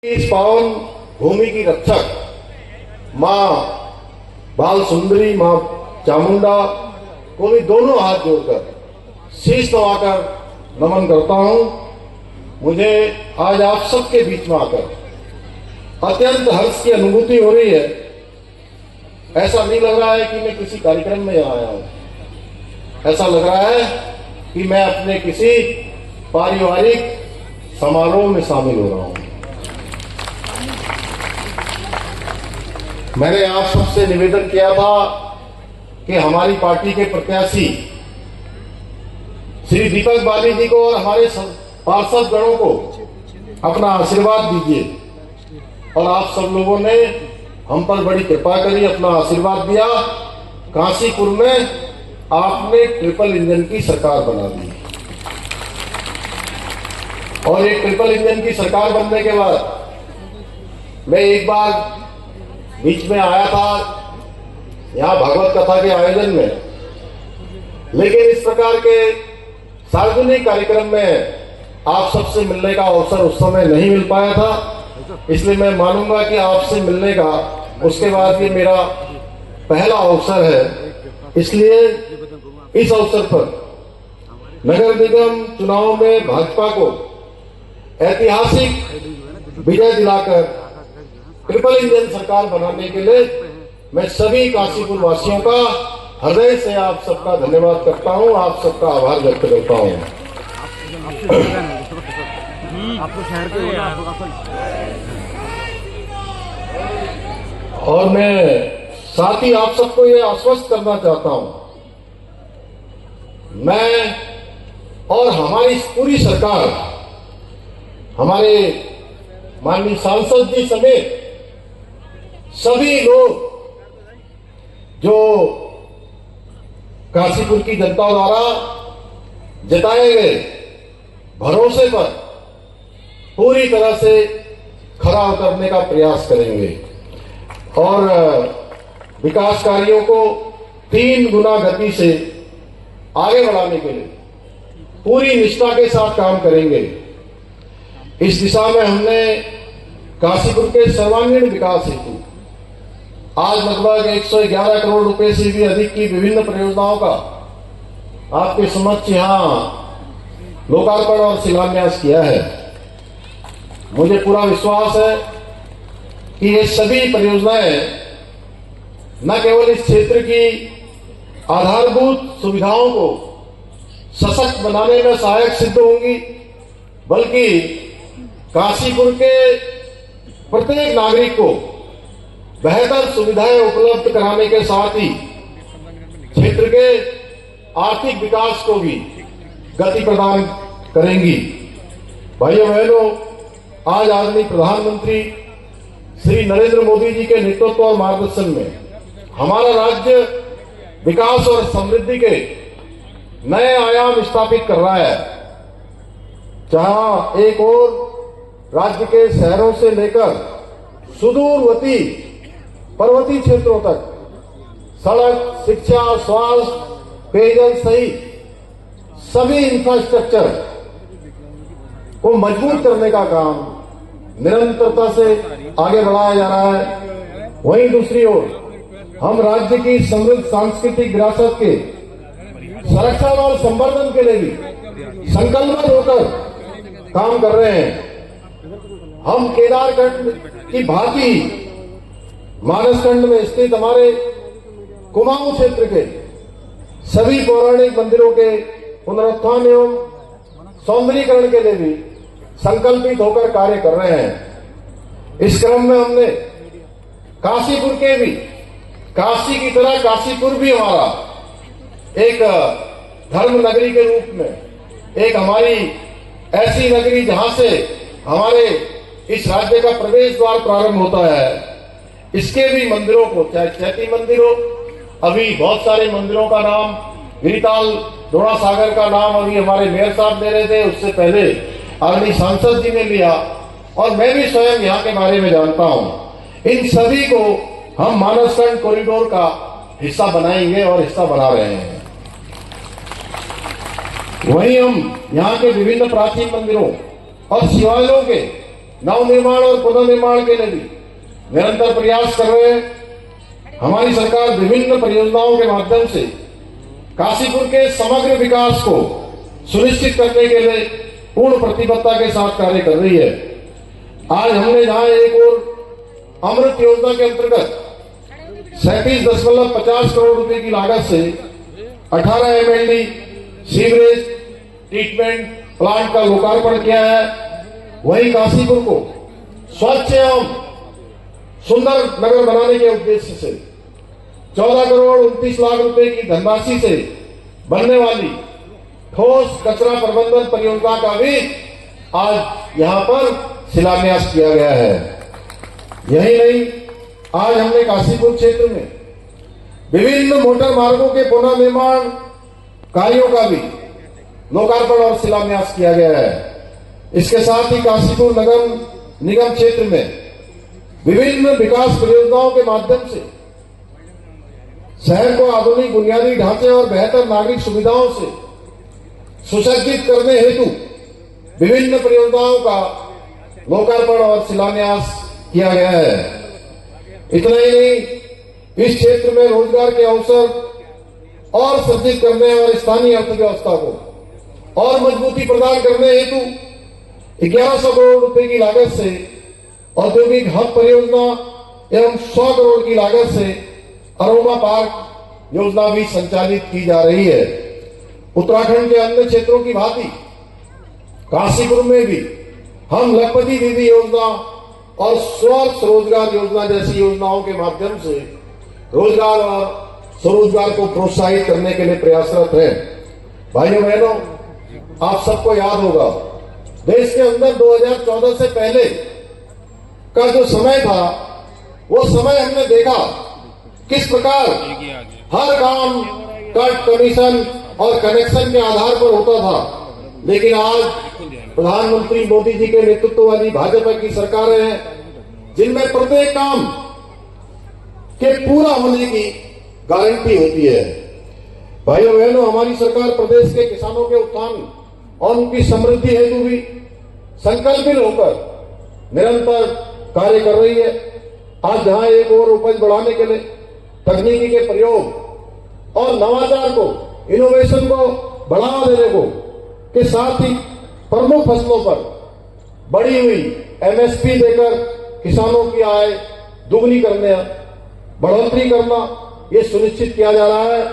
इस पावन भूमि की रक्षक माँ बाल सुंदरी, माँ चामुंडा को भी दोनों हाथ जोड़कर शीश नवाकर नमन करता हूं। मुझे आज आप सबके बीच में आकर अत्यंत हर्ष की अनुभूति हो रही है। ऐसा नहीं लग रहा है कि मैं किसी कार्यक्रम में आया हूं, ऐसा लग रहा है कि मैं अपने किसी पारिवारिक समारोह में शामिल हो रहा हूं। मैंने आप सबसे निवेदन किया था कि हमारी पार्टी के प्रत्याशी श्री दीपक बाली जी को और हमारे पार्षद गणों को अपना आशीर्वाद दीजिए, और आप सब लोगों ने हम पर बड़ी कृपा करी, अपना आशीर्वाद दिया। काशीपुर में आपने ट्रिपल इंजन की सरकार बना दी, और एक ट्रिपल इंजन की सरकार बनने के बाद मैं एक बार बीच में आया था यहाँ भागवत कथा के आयोजन में, लेकिन इस प्रकार के सार्वजनिक कार्यक्रम में आप सबसे मिलने का अवसर उस समय नहीं मिल पाया था। इसलिए मैं मानूंगा कि आपसे मिलने का उसके बाद ये मेरा पहला अवसर है। इसलिए इस अवसर पर नगर निगम चुनाव में भाजपा को ऐतिहासिक विजय दिलाकर ट्रिपल इंजन सरकार बनाने के लिए मैं सभी काशीपुर वासियों का हृदय से आप सबका धन्यवाद करता हूं, आप सबका आभार व्यक्त करता हूं। और मैं साथ ही आप सबको ये आश्वस्त करना चाहता हूं, मैं और हमारी पूरी सरकार, हमारे माननीय सांसद जी समेत सभी लोग जो काशीपुर की जनता द्वारा जताए गए भरोसे पर पूरी तरह से खरा उतरने का प्रयास करेंगे, और विकास कार्यों को 3 गुना गति से आगे बढ़ाने के लिए पूरी निष्ठा के साथ काम करेंगे। इस दिशा में हमने काशीपुर के सर्वांगीण विकास हेतु आज लगभग 111 करोड़ रुपए से भी अधिक की विभिन्न परियोजनाओं का आपके समक्ष यहाँ लोकार्पण और शिलान्यास किया है। मुझे पूरा विश्वास है कि ये सभी परियोजनाएं न केवल इस क्षेत्र की आधारभूत सुविधाओं को सशक्त बनाने में सहायक सिद्ध होंगी, बल्कि काशीपुर के प्रत्येक नागरिक को बेहतर सुविधाएं उपलब्ध कराने के साथ ही क्षेत्र के आर्थिक विकास को भी गति प्रदान करेंगी। भाइयों बहनों, आज आदरणीय प्रधानमंत्री श्री नरेंद्र मोदी जी के नेतृत्व और मार्गदर्शन में हमारा राज्य विकास और समृद्धि के नए आयाम स्थापित कर रहा है। जहां एक और राज्य के शहरों से लेकर सुदूरवर्ती पर्वतीय क्षेत्रों तक सड़क, शिक्षा, स्वास्थ्य, पेयजल सहित सभी इंफ्रास्ट्रक्चर को मजबूत करने का काम निरंतरता से आगे बढ़ाया जा रहा है। वहीं दूसरी ओर हम राज्य की समृद्ध सांस्कृतिक विरासत के संरक्षण और संवर्धन के लिए भी संकल्पित होकर काम कर रहे हैं। हम केदारखंड की भांति मानसखंड में स्थित हमारे कुमाऊं क्षेत्र के सभी पौराणिक मंदिरों के पुनरुत्थान एवं सौंदर्यीकरण के लिए भी संकल्पित होकर कार्य कर रहे हैं। इस क्रम में हमने काशीपुर के भी, काशी की तरह काशीपुर भी हमारा एक धर्म नगरी के रूप में, एक हमारी ऐसी नगरी जहां से हमारे इस राज्य का प्रवेश द्वार प्रारंभ होता है, इसके भी मंदिरों को, चाहे चैती मंदिर हो, अभी बहुत सारे मंदिरों का नाम, गिरिताल डोड़ा सागर का नाम अभी हमारे मेयर साहब दे रहे थे, उससे पहले आदरणीय सांसद जी ने लिया, और मैं भी स्वयं यहाँ के बारे में जानता हूँ। इन सभी को हम मानसखंड कॉरिडोर का हिस्सा बनाएंगे और हिस्सा बना रहे हैं। वहीं हम यहाँ के विभिन्न प्राचीन मंदिरों और शिवालयों के नवनिर्माण और पुनर्निर्माण के लिए भी निरंतर प्रयास कर रहे हैं। हमारी सरकार विभिन्न परियोजनाओं के माध्यम से काशीपुर के समग्र विकास को सुनिश्चित करने के लिए पूर्ण प्रतिबद्धता के साथ कार्य कर रही है। आज हमने जहां एक और अमृत योजना के अंतर्गत 37.50 करोड़ रुपए की लागत से 18 MLD सीवरेज ट्रीटमेंट प्लांट का लोकार्पण किया है, वहीं काशीपुर को स्वच्छ एवं सुंदर नगर बनाने के उद्देश्य से 14 करोड़ 29 लाख रुपए की धनराशि से बनने वाली ठोस कचरा प्रबंधन परियोजना का भी आज यहां पर शिलान्यास किया गया है। यही नहीं, आज हमने काशीपुर क्षेत्र में विभिन्न मोटर मार्गों के पुनर्निर्माण कार्यों का भी लोकार्पण और शिलान्यास किया गया है। इसके साथ ही काशीपुर नगर निगम क्षेत्र में विभिन्न विकास परियोजनाओं के माध्यम से शहर को आधुनिक बुनियादी ढांचे और बेहतर नागरिक सुविधाओं से सुसज्जित करने हेतु विभिन्न परियोजनाओं का लोकार्पण और शिलान्यास किया गया है। इतना ही नहीं, इस क्षेत्र में रोजगार के अवसर और सृजित करने और स्थानीय अर्थव्यवस्था को और मजबूती प्रदान करने हेतु 1100 करोड़ रुपए की लागत से औद्योगिक हब परियोजना एवं 100 करोड़ की लागत से अरोमा पार्क योजना भी संचालित की जा रही है। उत्तराखंड के अन्य क्षेत्रों की भांति काशीपुर में भी हम लखपति दीदी योजना और स्वर्थ रोजगार योजना जैसी योजनाओं के माध्यम से रोजगार और स्वरोजगार को प्रोत्साहित करने के लिए प्रयासरत हैं। भाइयों बहनों, आप सबको याद होगा, देश के अंदर 2014 से पहले का जो समय था, वो समय हमने देखा किस प्रकार हर काम कट, कमीशन और कनेक्शन के आधार पर होता था। लेकिन आज प्रधानमंत्री मोदी जी के नेतृत्व वाली भाजपा की सरकारें हैं जिनमें प्रत्येक काम के पूरा होने की गारंटी होती है। भाइयों बहनों, हमारी सरकार प्रदेश के किसानों के उत्थान और उनकी समृद्धि हेतु भी संकल्पित होकर निरंतर कार्य कर रही है। आज जहां एक और उपज बढ़ाने के लिए तकनीकी के प्रयोग और नवाचार को, इनोवेशन को बढ़ावा देने को के साथ ही प्रमुख फसलों पर बढ़ी हुई MSP देकर किसानों की आय दुगनी करने, बढ़ोतरी करना, ये सुनिश्चित किया जा रहा है।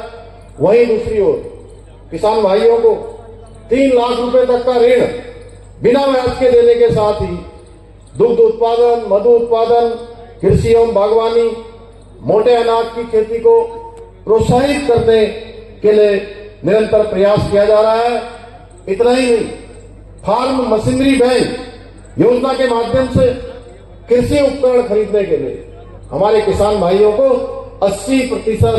वहीं दूसरी ओर किसान भाइयों को 3 लाख रुपए तक का ऋण बिना ब्याज के देने के साथ ही दुग्ध उत्पादन, मधु उत्पादन, कृषि एवं बागवानी, मोटे अनाज की खेती को प्रोत्साहित करने के लिए निरंतर प्रयास किया जा रहा है। इतना ही नहीं, फार्म मशीनरी बैंक योजना के माध्यम से कृषि उपकरण खरीदने के लिए हमारे किसान भाइयों को 80%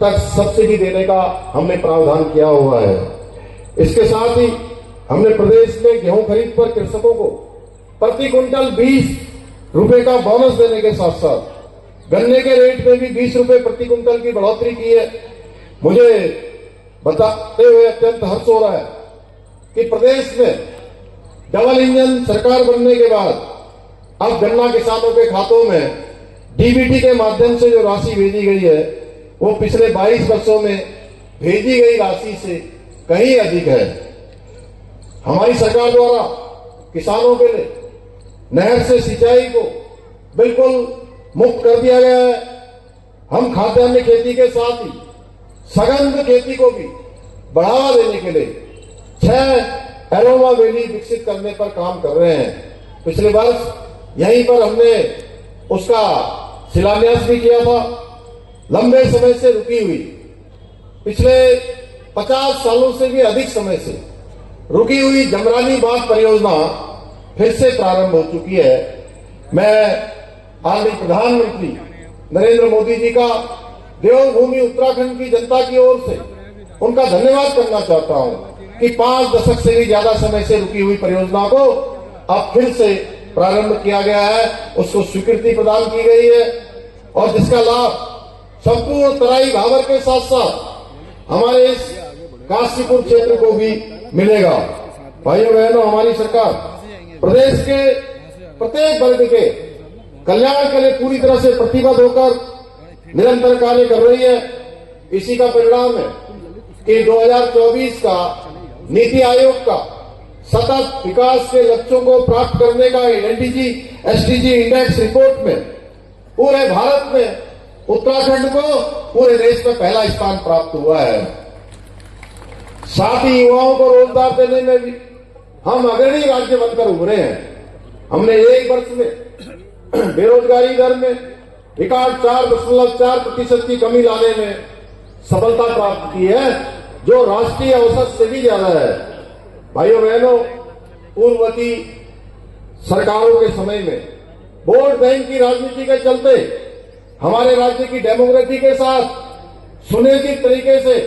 तक सब्सिडी देने का हमने प्रावधान किया हुआ है। इसके साथ ही हमने प्रदेश में गेहूं खरीद पर कृषकों को प्रति क्विंटल 20 रुपए का बोनस देने के साथ साथ गन्ने के रेट में भी 20 रुपए प्रति क्विंटल की बढ़ोतरी की है। मुझे बताते हुए अत्यंत हर्ष हो रहा है कि प्रदेश में डबल इंजन सरकार बनने के बाद अब गन्ना किसानों के खातों में DBT के माध्यम से जो राशि भेजी गई है, वो पिछले 22 वर्षों में भेजी गई राशि से कहीं अधिक है। हमारी सरकार द्वारा किसानों के लिए नहर से सिंचाई को बिल्कुल मुक्त कर दिया गया है। हम खाद्यान्न खेती के साथ ही सघन खेती को भी बढ़ावा देने के लिए 6 एरोमा वैली विकसित करने पर काम कर रहे हैं। पिछले वर्ष यहीं पर हमने उसका शिलान्यास भी किया था। लंबे समय से रुकी हुई, पिछले 50 सालों से भी अधिक समय से रुकी हुई जमरानी बांध परियोजना फिर से प्रारंभ हो चुकी है। मैं आदरणीय प्रधानमंत्री नरेंद्र मोदी जी का देवभूमि उत्तराखंड की जनता की ओर से उनका धन्यवाद करना चाहता हूं कि 5 दशक से भी ज्यादा समय से रुकी हुई परियोजना को अब फिर से प्रारंभ किया गया है, उसको स्वीकृति प्रदान की गई है और जिसका लाभ संपूर्ण तराई भाबर के साथ साथ हमारे इस काशीपुर क्षेत्र को भी मिलेगा। भाइयों बहनों, हमारी सरकार प्रदेश के प्रत्येक वर्ग के कल्याण के लिए पूरी तरह से प्रतिबद्ध होकर निरंतर कार्य कर रही है। इसी का परिणाम है कि 2024 का नीति आयोग का सतत विकास के लक्ष्यों को प्राप्त करने का एनडीजी एसडीजी इंडेक्स रिपोर्ट में पूरे भारत में उत्तराखंड को पूरे देश में पहला स्थान प्राप्त हुआ है। साथ ही युवाओं को रोजगार देने में भी हम अग्रणी राज्य बनकर उभरे हैं। हमने एक वर्ष में बेरोजगारी दर में रिकॉर्ड 4.4% की कमी लाने में सफलता प्राप्त की है, जो राष्ट्रीय औसत से भी ज्यादा है। भाइयों बहनों, पूर्ववर्ती सरकारों के समय में वोट बैंक की राजनीति के चलते हमारे राज्य की डेमोग्राफी के साथ सुनिश्चित तरीके से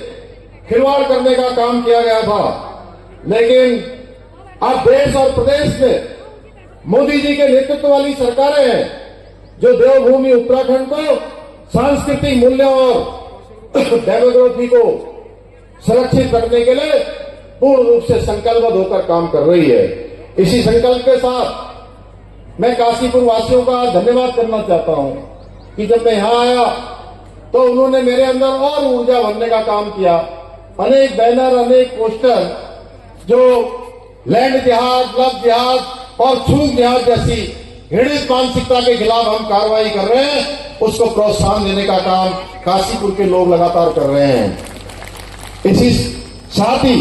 खिलवाड़ करने का काम किया गया था। लेकिन अब देश और प्रदेश में मोदी जी के नेतृत्व वाली सरकारें हैं जो देवभूमि उत्तराखंड को सांस्कृतिक मूल्यों और डेमोग्राफी को सुरक्षित करने के लिए पूर्ण रूप से संकल्पबद्ध होकर काम कर रही है। इसी संकल्प के साथ मैं काशीपुर वासियों का धन्यवाद करना चाहता हूं कि जब मैं यहां आया तो उन्होंने मेरे अंदर और ऊर्जा भरने का काम किया। अनेक बैनर, अनेक पोस्टर जो लैंड जिहाद, लव जिहाद और छूट जिहाद जैसी घृणित मानसिकता के खिलाफ हम कार्रवाई कर रहे हैं, उसको प्रोत्साहन देने का काम काशीपुर के लोग लगातार कर रहे हैं। इसी साथ ही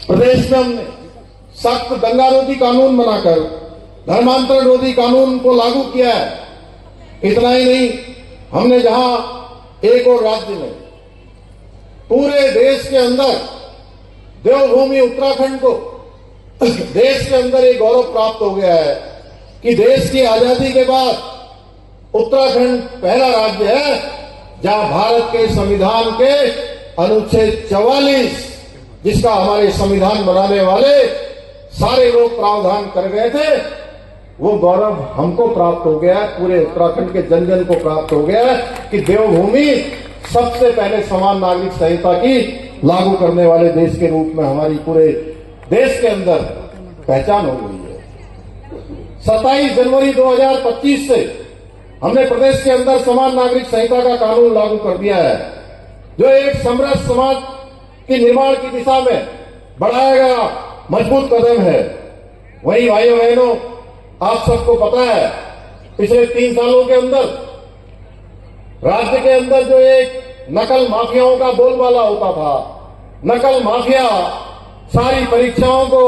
प्रदेश में हमने सख्त दंगा रोधी कानून बनाकर धर्मांतरण रोधी कानून को लागू किया है। इतना ही नहीं, हमने जहां एक और राज्य में पूरे देश के अंदर देवभूमि उत्तराखंड को देश के अंदर एक गौरव प्राप्त हो गया है कि देश की आजादी के बाद उत्तराखंड पहला राज्य है जहां भारत के संविधान के अनुच्छेद 44, जिसका हमारे संविधान बनाने वाले सारे लोग प्रावधान कर गए थे, वो गौरव हमको प्राप्त हो गया है, पूरे उत्तराखंड के जन जन को प्राप्त हो गया है कि देवभूमि सबसे पहले समान नागरिक संहिता की लागू करने वाले देश के रूप में हमारी पूरे देश के अंदर पहचान हो गई है। 27 जनवरी 2025 से हमने प्रदेश के अंदर समान नागरिक संहिता का कानून लागू कर दिया है, जो एक समृद्ध समाज के निर्माण की दिशा में बढ़ाया गया मजबूत कदम है। वही भाइयों बहनों, आप सबको पता है पिछले 3 सालों के अंदर राज्य के अंदर जो एक नकल माफियाओं का बोलबाला होता था, नकल माफिया सारी परीक्षाओं को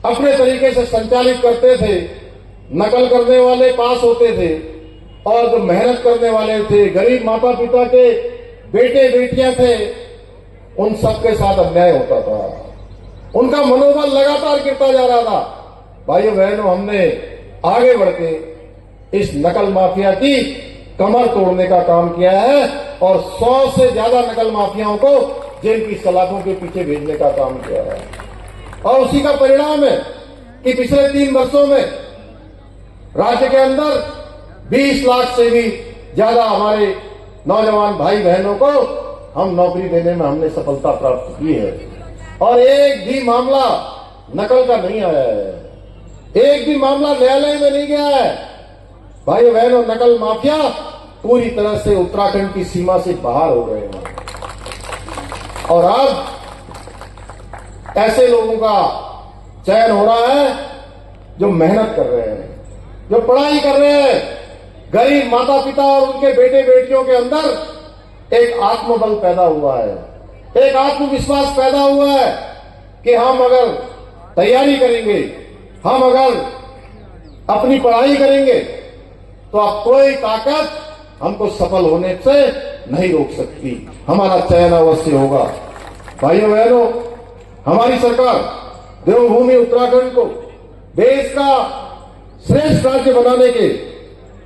अपने तरीके से संचालित करते थे। नकल करने वाले पास होते थे और जो मेहनत करने वाले थे, गरीब माता पिता के बेटे बेटियां थे, उन सबके साथ अन्याय होता था। उनका मनोबल लगातार गिरता जा रहा था। भाइयों बहनों, हमने आगे बढ़ के इस नकल माफिया की कमर तोड़ने का काम किया है और 100 से ज्यादा नकल माफियाओं को जेल की सलाखों के पीछे भेजने का काम किया है। और उसी का परिणाम है कि पिछले 3 वर्षों में राज्य के अंदर 20 लाख से भी ज्यादा हमारे नौजवान भाई बहनों को हम नौकरी देने में हमने सफलता प्राप्त की है। और एक भी मामला नकल का नहीं आया है, एक भी मामला न्यायालय में नहीं गया है। भाइयों बहनों, नकल माफिया पूरी तरह से उत्तराखंड की सीमा से बाहर हो गए हैं और अब ऐसे लोगों का चयन हो रहा है जो मेहनत कर रहे हैं, जो पढ़ाई कर रहे हैं। गरीब माता पिता और उनके बेटे बेटियों के अंदर एक आत्मबल पैदा हुआ है, एक आत्मविश्वास पैदा हुआ है कि हम अगर तैयारी करेंगे, हम अगर अपनी पढ़ाई करेंगे तो अब कोई ताकत हमको सफल होने से नहीं रोक सकती। हमारा चयन अवश्य होगा। भाइयों बहनों, हमारी सरकार देवभूमि उत्तराखंड को देश का श्रेष्ठ राज्य बनाने के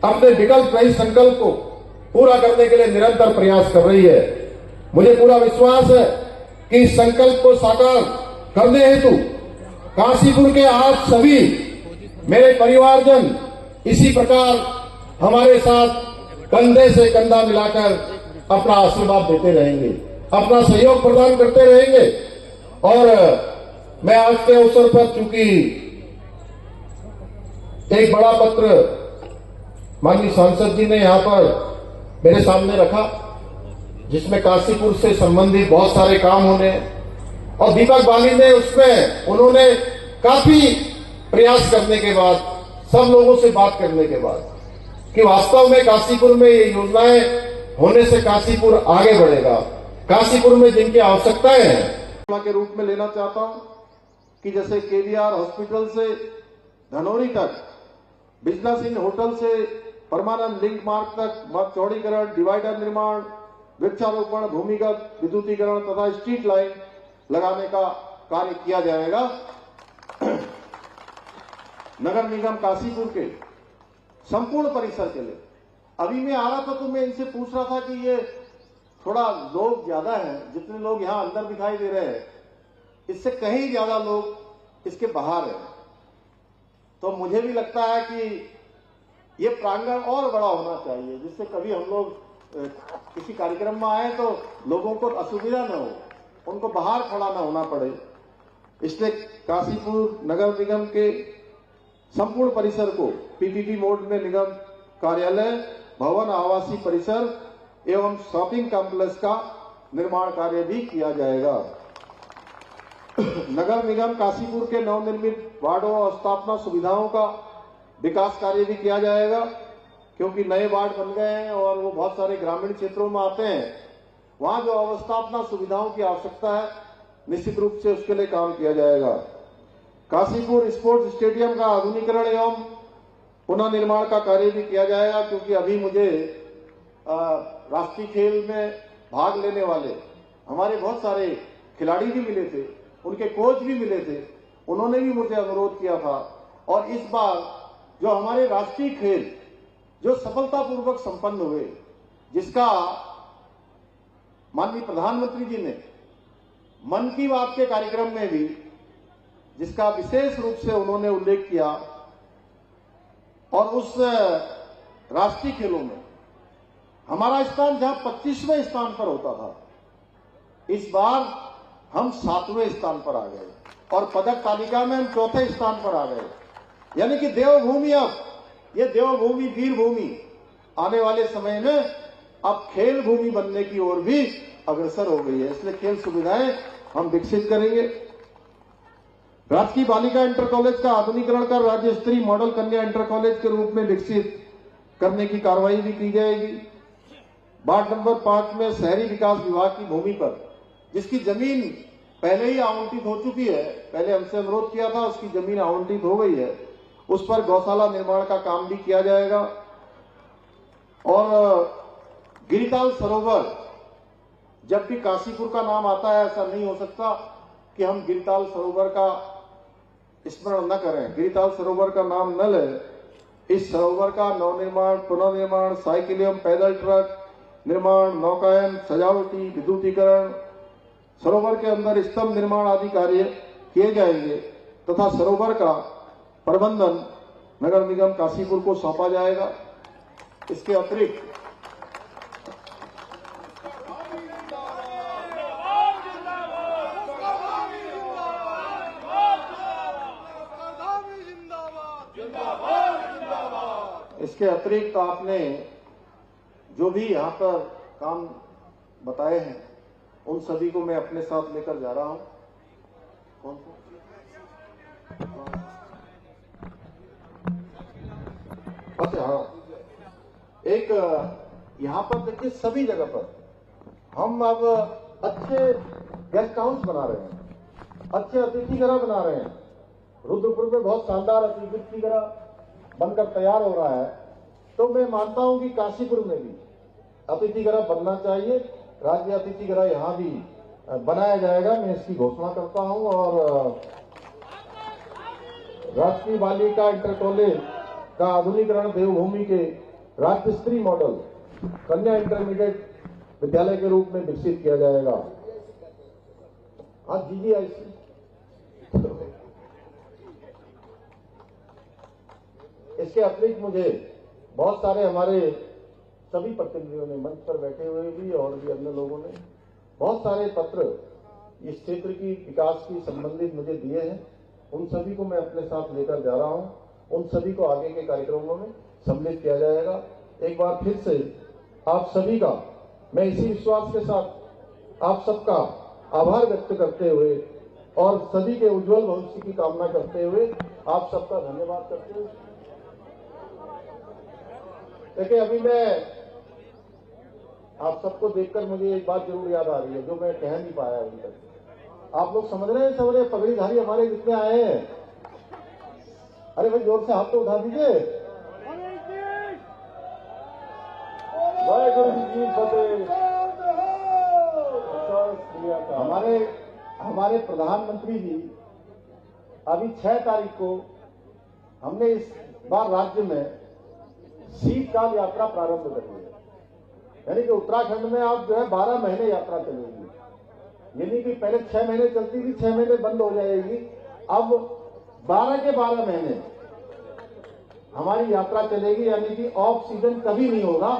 अपने विकल्प रहित संकल्प को पूरा करने के लिए निरंतर प्रयास कर रही है। मुझे पूरा विश्वास है कि इस संकल्प को साकार करने हेतु काशीपुर के आप सभी मेरे परिवारजन इसी प्रकार हमारे साथ कंधे से कंधा मिलाकर अपना आशीर्वाद देते रहेंगे, अपना सहयोग प्रदान करते रहेंगे। और मैं आज के अवसर पर, चूंकि एक बड़ा पत्र माननीय सांसद जी ने यहाँ पर मेरे सामने रखा, जिसमें काशीपुर से संबंधित बहुत सारे काम होने हैं। और दीपक बाली ने उसमें उन्होंने काफी प्रयास करने के बाद, सब लोगों से बात करने के बाद, कि वास्तव में काशीपुर में ये योजनाएं होने से काशीपुर आगे बढ़ेगा। काशीपुर में जिनकी आवश्यकताएं हैं के रूप में लेना चाहता हूं कि जैसे केवीआर हॉस्पिटल से धनौरी तक, बिजनेस इन होटल से परमानंद लिंक मार्ग तक मार्ग चौड़ीकरण, डिवाइडर निर्माण, वृक्षारोपण, भूमिगत विद्युतीकरण तथा स्ट्रीट लाइन लगाने का कार्य किया जाएगा। नगर निगम काशीपुर के संपूर्ण परिसर के लिए अभी मैं आ रहा था तो मैं इनसे पूछ रहा था कि ये थोड़ा लोग ज्यादा हैं, जितने लोग यहां अंदर दिखाई दे रहे हैं इससे कहीं ज्यादा लोग इसके बाहर हैं। तो मुझे भी लगता है कि ये प्रांगण और बड़ा होना चाहिए, जिससे कभी हम लोग किसी कार्यक्रम में आए तो लोगों को असुविधा न हो, उनको बाहर खड़ा न होना पड़े। इसलिए काशीपुर नगर निगम के संपूर्ण परिसर को पीपीपी मोड में निगम कार्यालय, भवन, आवासीय परिसर एवं शॉपिंग कॉम्प्लेक्स का निर्माण कार्य भी किया जाएगा। नगर निगम काशीपुर के नवनिर्मित वार्डों और स्थापना सुविधाओं का विकास कार्य भी किया जाएगा, क्योंकि नए वार्ड बन गए हैं और वो बहुत सारे ग्रामीण क्षेत्रों में आते हैं। वहां जो अवस्थापना सुविधाओं की आवश्यकता है, निश्चित रूप से उसके लिए काम किया जाएगा। काशीपुर स्पोर्ट्स स्टेडियम का आधुनिकीकरण एवं पुनः निर्माण का कार्य भी किया जाएगा, क्योंकि अभी मुझे राष्ट्रीय खेल में भाग लेने वाले हमारे बहुत सारे खिलाड़ी भी मिले थे, उनके कोच भी मिले थे, उन्होंने भी मुझे अनुरोध किया था। और इस बार जो हमारे राष्ट्रीय खेल जो सफलतापूर्वक संपन्न हुए, जिसका माननीय प्रधानमंत्री जी ने मन की बात के कार्यक्रम में भी जिसका विशेष रूप से उन्होंने उल्लेख किया, और उस राष्ट्रीय खेलों में हमारा स्थान जहां 25वें स्थान पर होता था, इस बार हम 7वें स्थान पर आ गए और पदक तालिका में हम 4थे स्थान पर आ गए। यानी कि देवभूमि, अब ये देवभूमि, वीरभूमि आने वाले समय में अब खेल भूमि बनने की ओर भी अग्रसर हो गई है। इसलिए खेल सुविधाएं हम विकसित करेंगे। राजकीय बालिका इंटर कॉलेज का आधुनिकीकरण कर राज्य स्तरीय मॉडल कन्या इंटर कॉलेज के रूप में विकसित करने की कार्रवाई भी की जाएगी। वार्ड नंबर 5 में शहरी विकास विभाग की भूमि पर, जिसकी जमीन पहले ही आवंटित हो चुकी है, पहले हमसे अनुरोध किया था, उसकी जमीन आवंटित हो गई है, उस पर गौशाला निर्माण का काम भी किया जाएगा। और गिरिताल सरोवर, जब भी काशीपुर का नाम आता है, ऐसा नहीं हो सकता कि हम गिरिताल सरोवर का स्मरण न करें, गिरिताल सरोवर का नाम न लें। इस सरोवर का नवनिर्माण, पुनर्निर्माण, साइकिल एवं पैदल ट्रक निर्माण, नौकायन, सजावटी, विद्युतीकरण, सरोवर के अंदर स्तंभ निर्माण आदि कार्य किए जाएंगे तथा सरोवर का प्रबंधन नगर निगम काशीपुर को सौंपा जाएगा। इसके अतिरिक्त आपने जो भी यहाँ पर काम बताए हैं, उन सभी को मैं अपने साथ लेकर जा रहा हूं। कौन सा? अच्छा, हाँ, एक यहाँ पर देखिए, सभी जगह पर हम अब अच्छे गेस्ट हाउस बना रहे हैं, अच्छे अतिथि गृह बना रहे हैं। रुद्रपुर में बहुत शानदार अतिथि गृह बनकर तैयार हो रहा है, तो मैं मानता हूं कि काशीपुर में भी अतिथि गृह बनना चाहिए। राज्य अतिथि गृह यहां भी बनाया जाएगा, मैं इसकी घोषणा करता हूं। और राष्ट्रीय बालिका इंटर कॉलेज का आधुनिकीकरण देवभूमि के राज्य स्तरीय मॉडल कन्या इंटरमीडिएट विद्यालय के रूप में विकसित किया जाएगा। आज जीजीआईसी इसके अतिरिक्त मुझे बहुत सारे हमारे सभी प्रतिनिधियों ने, मंच पर बैठे हुए भी और भी अन्य लोगों ने बहुत सारे पत्र इस क्षेत्र की विकास की संबंधित मुझे दिए हैं। उन सभी को मैं अपने साथ लेकर जा रहा हूं उन सभी को आगे के कार्यक्रमों में सम्मिलित किया जाएगा। एक बार फिर से आप सभी का मैं इसी विश्वास के साथ आप सबका आभार व्यक्त करते हुए और सभी के उज्जवल भविष्य की कामना करते हुए आप सबका धन्यवाद करते हुए, देखिए अभी मैं आप सबको देखकर मुझे एक बात जरूर याद आ रही है जो मैं कह नहीं पाया अभी तक। आप लोग समझ रहे हैं, समझ पगड़ीधारी हमारे जितने आए हैं, अरे भाई जोर से हाथ तो उठा दीजिए। वाहेगुरु जी फतेह। हमारे प्रधानमंत्री जी अभी 6 तारीख को हमने इस बार राज्य में शीतकाल यात्रा प्रारंभ कर दी है, यानी कि उत्तराखंड में आप जो है 12 महीने यात्रा चलेगी। यानी कि पहले 6 महीने चलती थी, 6 महीने बंद हो जाएगी, अब 12 के 12 महीने हमारी यात्रा चलेगी, यानी कि ऑफ सीजन कभी नहीं होगा।